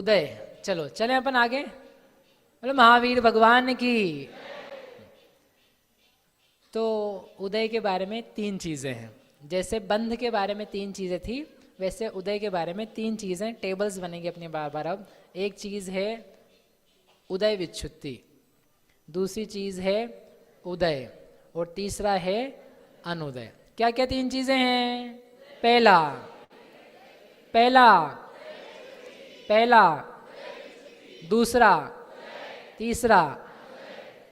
उदय। चलो चले अपन आगे, बोलो महावीर भगवान की। तो उदय के बारे में 3 चीज़ें हैं। जैसे बंध के बारे में 3 चीज़ें थी, वैसे उदय के बारे में 3 चीज़ें, टेबल्स बनेंगे अपनी बार बार। अब एक चीज़ है उदय विच्छुत्ति, दूसरी चीज़ है उदय, और तीसरा है अनुदय। क्या क्या 3 चीज़ें हैं? पहला पहला पहला दूसरा, तीसरा।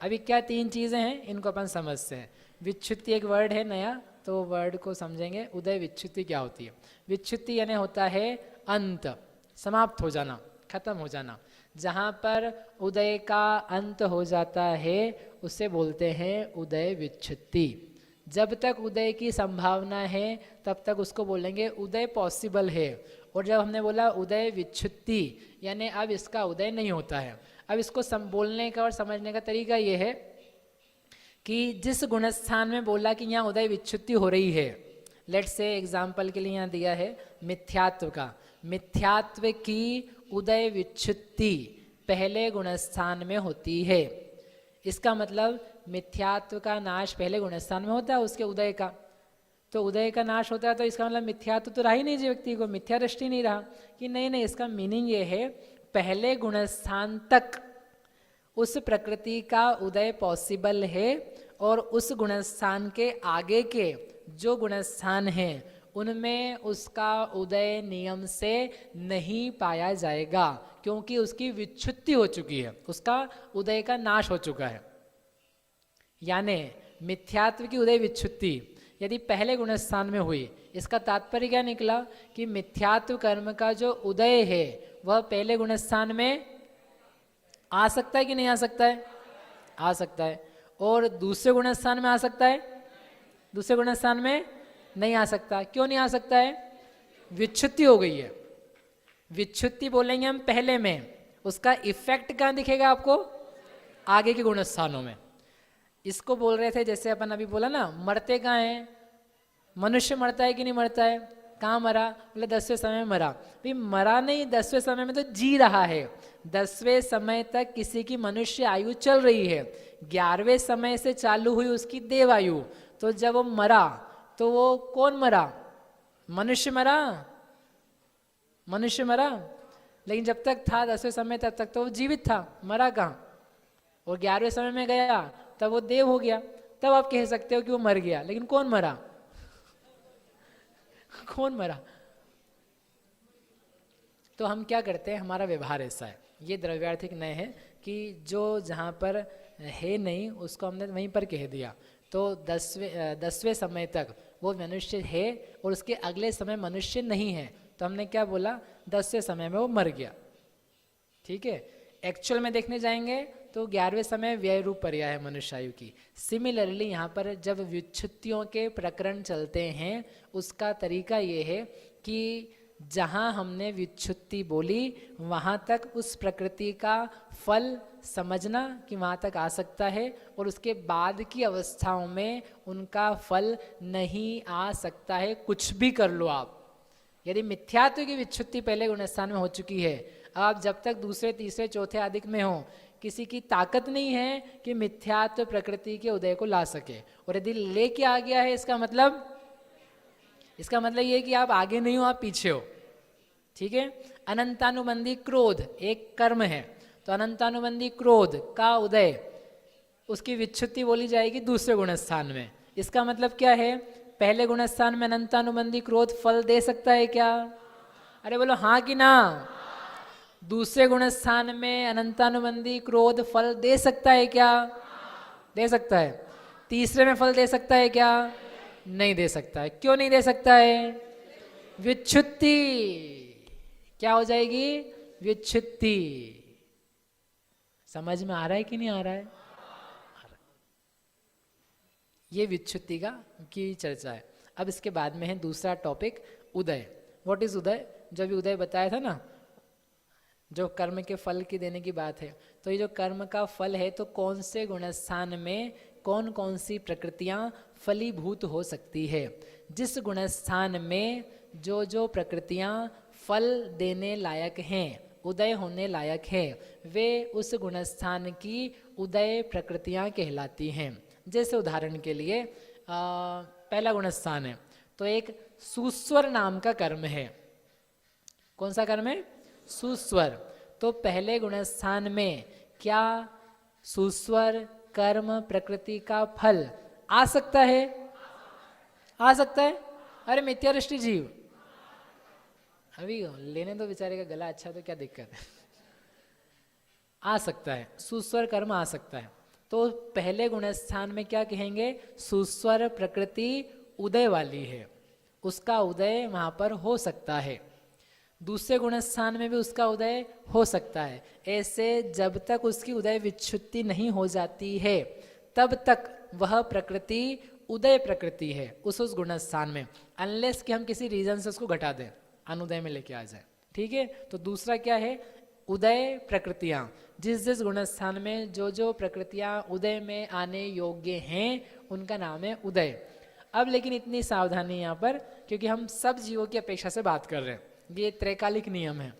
अभी क्या 3 चीज़ें हैं, इनको अपन समझते हैं। विच्छुत्ति एक वर्ड है नया, तो वर्ड को समझेंगे। उदय विच्छुत्ति क्या होती है? विच्छुत्ति यानी होता है अंत, समाप्त हो जाना, खत्म हो जाना। जहाँ पर उदय का अंत हो जाता है उसे बोलते हैं उदय विच्छुत्ति। जब तक उदय की संभावना है तब तक उसको बोलेंगे उदय पॉसिबल है। और जब हमने बोला उदय विच्छुत्ति यानी अब इसका उदय नहीं होता है। अब इसको बोलने का और समझने का तरीका ये है कि जिस गुणस्थान में बोला कि यहाँ उदय विच्छुत्ति हो रही है, लेट्स से एग्जाम्पल के लिए यहाँ दिया है मिथ्यात्व का, मिथ्यात्व की उदय विच्छुत्ति पहले गुणस्थान में होती है। इसका मतलब मिथ्यात्व का नाश पहले गुणस्थान में होता है उसके उदय का। तो उदय का नाश होता है तो इसका मतलब मिथ्यात्व तो रहा ही नहीं, व्यक्ति को मिथ्या दृष्टि नहीं रहा। कि नहीं, इसका मीनिंग ये है पहले गुणस्थान तक उस प्रकृति का उदय पॉसिबल है, और उस गुणस्थान के आगे के जो गुणस्थान हैं उनमें उसका उदय नियम से नहीं पाया जाएगा, क्योंकि उसकी विच्छुत्ति हो चुकी है, उसका उदय का नाश हो चुका है। यानी मिथ्यात्व की उदय विच्छुत्ति यदि पहले गुणस्थान में हुई, इसका तात्पर्य क्या निकला कि मिथ्यात्व कर्म का जो उदय है वह पहले गुणस्थान में आ सकता है कि नहीं आ सकता है? आ सकता है। और दूसरे गुणस्थान में आ सकता है? दूसरे गुणस्थान में नहीं आ सकता। क्यों नहीं आ सकता है? विच्छुत्ति हो गई है। विच्छुत्ति बोलेंगे हम पहले में, उसका इफेक्ट कहाँ दिखेगा आपको? आगे के गुणस्थानों में। इसको बोल रहे थे, जैसे अपन अभी बोला ना, मरते कहाँ हैं? मनुष्य मरता है कि नहीं मरता है? कहाँ मरा? बोले 10वें समय में मरा। भाई मरा नहीं, 10वें समय में तो जी रहा है। 10वें समय तक किसी की मनुष्य आयु चल रही है, 11वें समय से चालू हुई उसकी देव आयु। तो जब वो मरा तो वो कौन मरा? मनुष्य मरा, मनुष्य मरा। लेकिन जब तक था 10वें समय तब तक तो वो जीवित था, मरा कहाँ? और 11वें समय में गया तब वो देव हो गया। तब आप कह सकते हो कि वो मर गया। लेकिन कौन मरा? कौन मरा? तो हम क्या करते हैं, हमारा व्यवहार ऐसा है, ये द्रव्यार्थिक नय है कि जो जहाँ पर है नहीं उसको हमने वहीं पर कह दिया। तो 10वें समय तक वो मनुष्य है और उसके अगले समय मनुष्य नहीं है, तो हमने क्या बोला? 10वें समय में वो मर गया। ठीक है। एक्चुअल में देखने जाएंगे तो 11वें समय व्यय रूप पर्याय है मनुष्य आयु की। सिमिलरली यहाँ पर जब विच्छुत्तियों के प्रकरण चलते हैं उसका तरीका ये है कि जहाँ हमने विच्छुत्ति बोली वहाँ तक उस प्रकृति का फल समझना कि वहाँ तक आ सकता है, और उसके बाद की अवस्थाओं में उनका फल नहीं आ सकता है, कुछ भी कर लो आप। यदि मिथ्यात्व की विच्छुत्ति पहले गुणस्थान में हो चुकी है, आप जब तक दूसरे तीसरे चौथे आदिक में हो, किसी की ताकत नहीं है कि मिथ्यात्व प्रकृति के उदय को ला सके। और यदि लेके आ गया है, इसका मतलब ये कि आप आगे नहीं हो, आप पीछे हो। ठीक है। अनंतानुबंधी क्रोध एक कर्म है, तो अनंतानुबंधी क्रोध का उदय, उसकी विच्छुत्ति बोली जाएगी दूसरे गुणस्थान में। इसका मतलब क्या है? पहले गुणस्थान में अनंतानुबंधी क्रोध फल दे सकता है क्या? अरे बोलो हाँ कि ना। दूसरे गुणस्थान में अनंतानुबंधी क्रोध फल दे सकता है क्या? दे सकता है। तीसरे में फल दे सकता है क्या? नहीं दे सकता है। क्यों नहीं दे सकता है? विच्छुत्ति। क्या हो जाएगी? विच्छुत्ति। समझ में आ रहा है कि नहीं आ रहा है? ये विच्छुत्ति की चर्चा है। अब इसके बाद में है दूसरा टॉपिक, उदय। व्हाट इज उदय? जब उदय बताया था ना, जो कर्म के फल की देने की बात है, तो ये जो कर्म का फल है तो कौन से गुणस्थान में कौन कौन सी प्रकृतियां फलीभूत हो सकती है। जिस गुणस्थान में जो जो प्रकृतियां फल देने लायक हैं उदय होने लायक है, वे उस गुणस्थान की उदय प्रकृतियां कहलाती हैं। जैसे उदाहरण के लिए पहला गुणस्थान है तो एक सुस्वर नाम का कर्म है। कौन सा कर्म है? सुस्वर। तो पहले गुणस्थान में क्या सुस्वर कर्म प्रकृति का फल आ सकता है? आ सकता है। अरे मिथ्यादृष्टि जीव, अभी लेने दो बेचारे का गला अच्छा, तो क्या दिक्कत है। आ सकता है, सुस्वर कर्म आ सकता है। तो पहले गुणस्थान में क्या कहेंगे? सुस्वर प्रकृति उदय वाली है, उसका उदय वहां पर हो सकता है। दूसरे गुणस्थान में भी उसका उदय हो सकता है। ऐसे जब तक उसकी उदय विच्छुत्ति नहीं हो जाती है तब तक वह प्रकृति उदय प्रकृति है उस गुणस्थान में, अनलेस कि हम किसी रीजन से उसको घटा दें, अनुदय में लेके आ जाए। ठीक है। तो दूसरा क्या है? उदय प्रकृतियां। जिस जिस गुणस्थान में जो जो प्रकृतियां उदय में आने योग्य हैं उनका नाम है उदय। अब लेकिन इतनी सावधानी यहाँ पर, क्योंकि हम सब जीवों की अपेक्षा से बात कर रहे हैं। ये त्रैकालिक नियम है,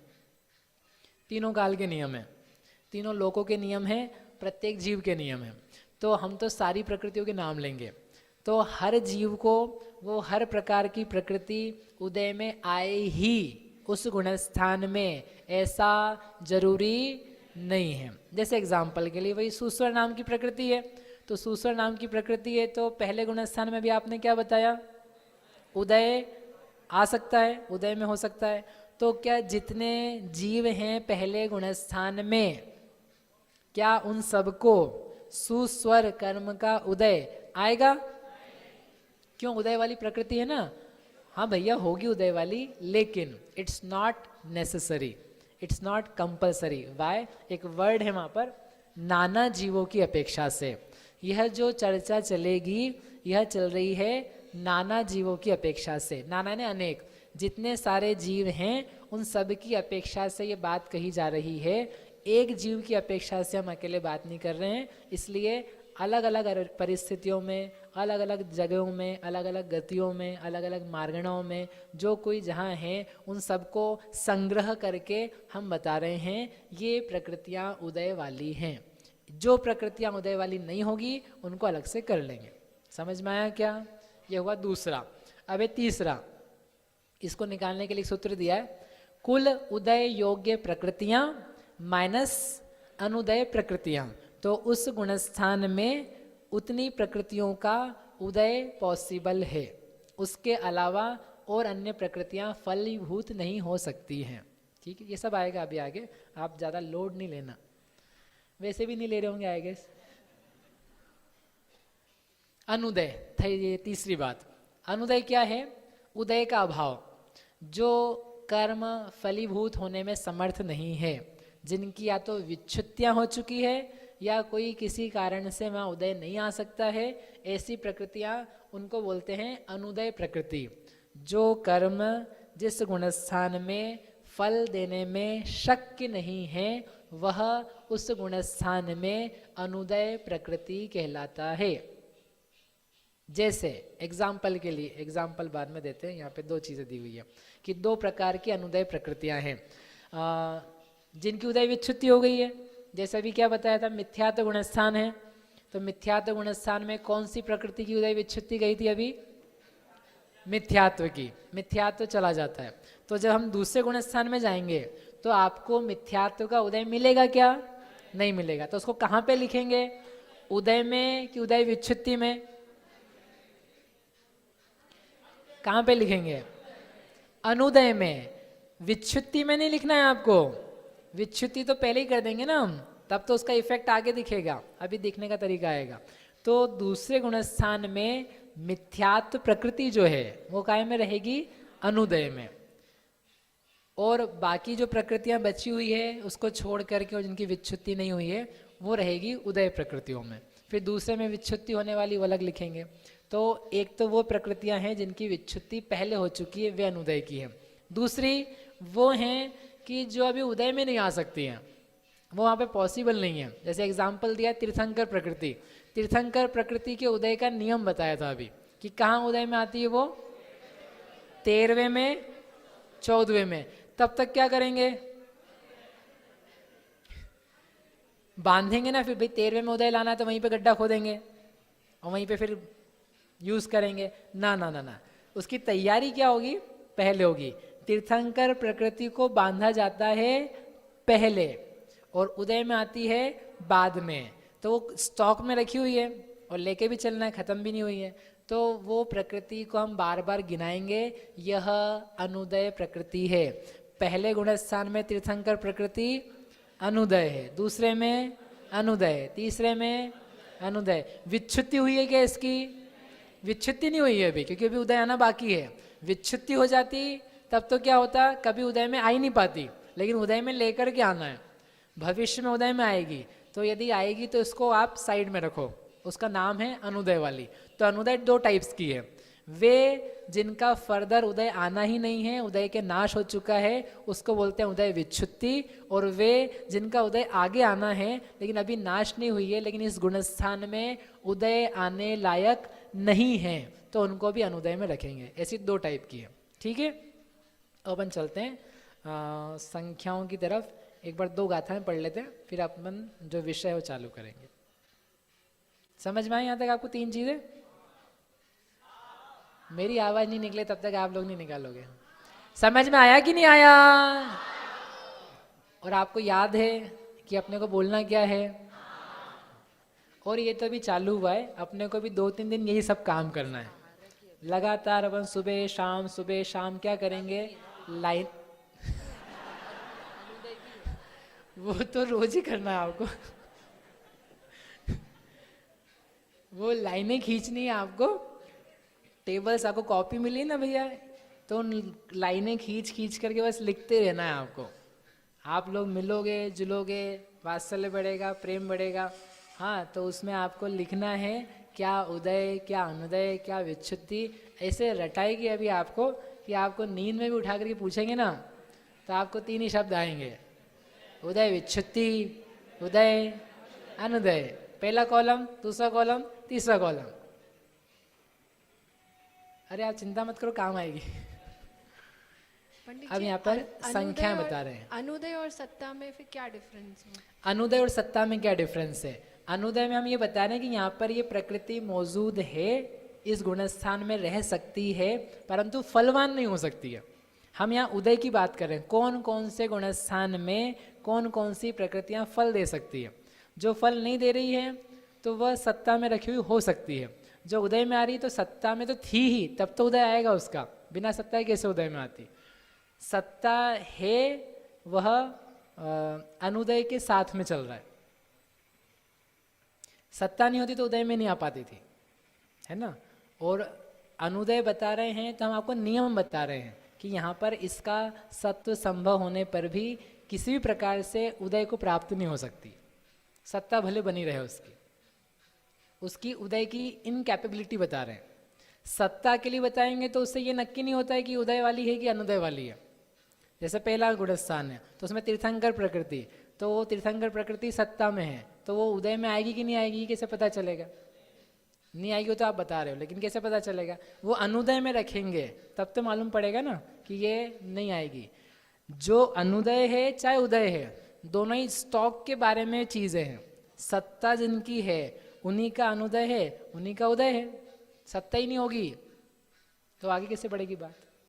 तीनों काल के नियम है, तीनों लोकों के नियम है, प्रत्येक जीव के नियम है। तो हम तो सारी प्रकृतियों के नाम लेंगे। तो हर जीव को वो हर प्रकार की प्रकृति उदय में आए ही उस गुणस्थान में, ऐसा जरूरी नहीं है। जैसे एग्जाम्पल के लिए वही सुस्वर नाम की प्रकृति है, तो सुस्वर नाम की प्रकृति है तो पहले गुणस्थान में भी आपने क्या बताया? उदय आ सकता है, उदय में हो सकता है। तो क्या जितने जीव हैं पहले गुणस्थान में, क्या उन सबको सुस्वर कर्म का उदय आएगा? क्यों? उदय वाली प्रकृति है ना। हाँ भैया होगी उदय वाली, लेकिन it's not necessary, it's not compulsory. Why? एक वर्ड है वहां पर, नाना जीवों की अपेक्षा से। यह जो चर्चा चलेगी यह चल रही है नाना जीवों की अपेक्षा से। नाना ने अनेक, जितने सारे जीव हैं उन सब की अपेक्षा से ये बात कही जा रही है। एक जीव की अपेक्षा से हम अकेले बात नहीं कर रहे हैं। इसलिए अलग अलग परिस्थितियों में, अलग अलग जगहों में, अलग अलग गतियों में, अलग अलग मार्गणों में जो कोई जहाँ है उन सबको संग्रह करके हम बता रहे हैं ये प्रकृतियाँ उदय वाली हैं। जो प्रकृतियाँ उदय वाली नहीं होगी उनको अलग से कर लेंगे। समझ में आया क्या? ये हुआ दूसरा। अब ये तीसरा, इसको निकालने के लिए सूत्र दिया है, कुल उदय योग्य प्रकृतियां माइनस अनुदय प्रकृतियां। तो उस गुणस्थान में उतनी प्रकृतियों का उदय पॉसिबल है, उसके अलावा और अन्य प्रकृतियां फलीभूत नहीं हो सकती हैं। ठीक है, ये सब आएगा अभी आगे, आप ज़्यादा लोड नहीं लेना, वैसे भी नहीं ले रहे होंगे आएगे। अनुदय था ये तीसरी बात। अनुदय क्या है? उदय का अभाव, जो कर्म फलीभूत होने में समर्थ नहीं है, जिनकी या तो विच्छुत्तियां हो चुकी है या कोई किसी कारण से वहाँ उदय नहीं आ सकता है, ऐसी प्रकृतियां उनको बोलते हैं अनुदय प्रकृति। जो कर्म जिस गुणस्थान में फल देने में शक्य नहीं है वह उस गुणस्थान में अनुदय प्रकृति कहलाता है। जैसे एग्जाम्पल के लिए, एग्जाम्पल बाद में देते हैं, यहाँ पे दो चीज़ें दी हुई है कि दो प्रकार की अनुदय प्रकृतियां हैं जिनकी उदय विच्छुत्ति हो गई है। जैसे अभी क्या बताया था, मिथ्यात्व गुणस्थान है, तो मिथ्यात्व गुणस्थान में कौन सी प्रकृति की उदय विच्छुत्ति गई थी? अभी मिथ्यात्व की, मिथ्यात्व चला जाता है। तो जब हम दूसरे गुणस्थान में जाएंगे तो आपको मिथ्यात्व का उदय मिलेगा क्या? नहीं मिलेगा। तो उसको कहाँ पे लिखेंगे? उदय में कि उदय विच्छुत्ति में? कहाँ पे लिखेंगे? अनुदय में। विच्छुत्ति में नहीं लिखना है आपको, विच्छुत्ति तो पहले ही कर देंगे ना हम, तब तो उसका इफेक्ट आगे दिखेगा, अभी दिखने का तरीका आएगा। तो दूसरे गुणस्थान में मिथ्यात्व प्रकृति जो है वो काय में रहेगी? अनुदय में। और बाकी जो प्रकृतियां बची हुई है उसको छोड़ करके और जिनकी विच्छुत्ति नहीं हुई है वो रहेगी उदय प्रकृतियों में। फिर दूसरे में विच्छुत्ति होने वाली वो अलग लिखेंगे। तो एक तो वो प्रकृतियां हैं जिनकी विच्छुत्ति पहले हो चुकी है, वे अनुदय की है। दूसरी वो हैं कि जो अभी उदय में नहीं आ सकती हैं, वो वहाँ पे पॉसिबल नहीं है। जैसे एग्जाम्पल दिया तीर्थंकर प्रकृति, तीर्थंकर प्रकृति के उदय का नियम बताया था अभी कि कहाँ उदय में आती है वो? 13वें में, 14वें में। तब तक क्या करेंगे? बांधेंगे ना, फिर भाई 13वें में उदय लाना है तो वहीं पे गड्ढा खोदेंगे और वहीं पे फिर यूज करेंगे। ना ना ना ना, उसकी तैयारी क्या होगी, पहले होगी। तीर्थंकर प्रकृति को बांधा जाता है पहले और उदय में आती है बाद में। तो वो स्टॉक में रखी हुई है और लेके भी चलना है, खत्म भी नहीं हुई है। तो वो प्रकृति को हम बार बार गिनाएंगे, यह अनुदय प्रकृति है। पहले गुणस्थान में तीर्थंकर प्रकृति अनुदय है, दूसरे में अनुदय, तीसरे में अनुदय। विच्छुत्ति हुई है क्या इसकी? विच्छुत्ति नहीं हुई है अभी, क्योंकि अभी उदय आना बाकी है। विच्छुत्ति हो जाती तब तो क्या होता, कभी उदय में आ ही नहीं पाती, लेकिन उदय में लेकर के आना है। भविष्य में उदय में आएगी, तो यदि आएगी तो इसको आप साइड में रखो, उसका नाम है अनुदय वाली। तो अनुदय दो टाइप्स की है, वे जिनका फर्दर उदय आना ही नहीं है, उदय के नाश हो चुका है, उसको बोलते हैं उदय विच्छुत्ति। और वे जिनका उदय आगे आना है लेकिन अभी नाश नहीं हुई है, लेकिन इस गुणस्थान में उदय आने लायक नहीं है, तो उनको भी अनुदय में रखेंगे। ऐसी दो टाइप की है, ठीक है। अपन चलते हैं संख्याओं की तरफ। एक बार दो गाथाएं पढ़ लेते हैं, फिर अपन जो विषय है वो चालू करेंगे। समझ में आए यहाँ तक आपको तीन चीजें? मेरी आवाज नहीं निकले तब तक आप लोग नहीं निकालोगे। समझ में आया कि नहीं आया? और आपको याद है कि अपने को बोलना क्या है? और ये तो अभी चालू हुआ है, अपने को भी 2-3 दिन यही सब काम करना है लगातार। अपन सुबह शाम क्या करेंगे? लाइन वो तो रोज ही करना है आपको वो लाइनें खींचनी है आपको। टेबल्स आपको कॉपी मिली ना भैया, तो उन लाइनें खींच खींच करके बस लिखते रहना है आपको। आप लोग मिलोगे जुलोगे, वात्सल्य बढ़ेगा, प्रेम बढ़ेगा। हाँ, तो उसमें आपको लिखना है क्या उदय, क्या अनुदय, क्या विच्छुत्ति। ऐसे रटाएगी अभी आपको कि आपको नींद में भी उठा करके पूछेंगे ना, तो आपको 3 ही शब्द आएंगे, उदय विच्छुत्ति, उदय अनुदय। पहला कॉलम, दूसरा कॉलम, तीसरा कॉलम। अरे आप चिंता मत करो, काम आएगी। अब यहाँ पर संख्याएं बता रहे हैं। अनुदय और सत्ता में फिर क्या डिफरेंस है? अनुदय और सत्ता में क्या डिफरेंस है? अनुदय में हम ये बता रहे हैं कि यहाँ पर ये प्रकृति मौजूद है, इस गुणस्थान में रह सकती है, परंतु फलवान नहीं हो सकती है। हम यहाँ उदय की बात कर रहे हैं, कौन कौन से गुणस्थान में कौन कौन सी प्रकृतियाँ फल दे सकती है। जो फल नहीं दे रही है तो वह सत्ता में रखी हुई हो सकती है। जो उदय में आ रही तो सत्ता में तो थी ही, तब तो उदय आएगा उसका, बिना सत्ता कैसे उदय में आती? सत्ता है वह अनुदय के साथ में चल रहा है। सत्ता नहीं होती तो उदय में नहीं आ पाती थी, है ना। और अनुदय बता रहे हैं तो हम आपको नियम बता रहे हैं कि यहाँ पर इसका सत्व संभव होने पर भी किसी भी प्रकार से उदय को प्राप्त नहीं हो सकती। सत्ता भले बनी रहे उसकी उदय की इनकैपेबिलिटी बता रहे हैं। सत्ता के लिए बताएंगे तो उससे ये नक्की नहीं होता है कि उदय वाली है कि अनुदय वाली है। जैसे पहला गुणस्थान है तो उसमें तीर्थंकर प्रकृति, तो वो तीर्थंकर प्रकृति सत्ता में है, तो वो उदय में आएगी कि नहीं आएगी, कैसे पता चलेगा? नहीं आएगी तो आप बता रहे हो, लेकिन कैसे पता चलेगा? वो अनुदय में रखेंगे तब तो मालूम पड़ेगा ना कि ये नहीं आएगी। जो अनुदय है चाहे उदय है, दोनों ही स्टॉक के बारे में चीजें हैं। सत्ता जिनकी है उन्हीं का अनुदय है, उन्हीं का उदय है। सत्ता ही नहीं होगी तो आगे कैसे बढ़ेगी बात?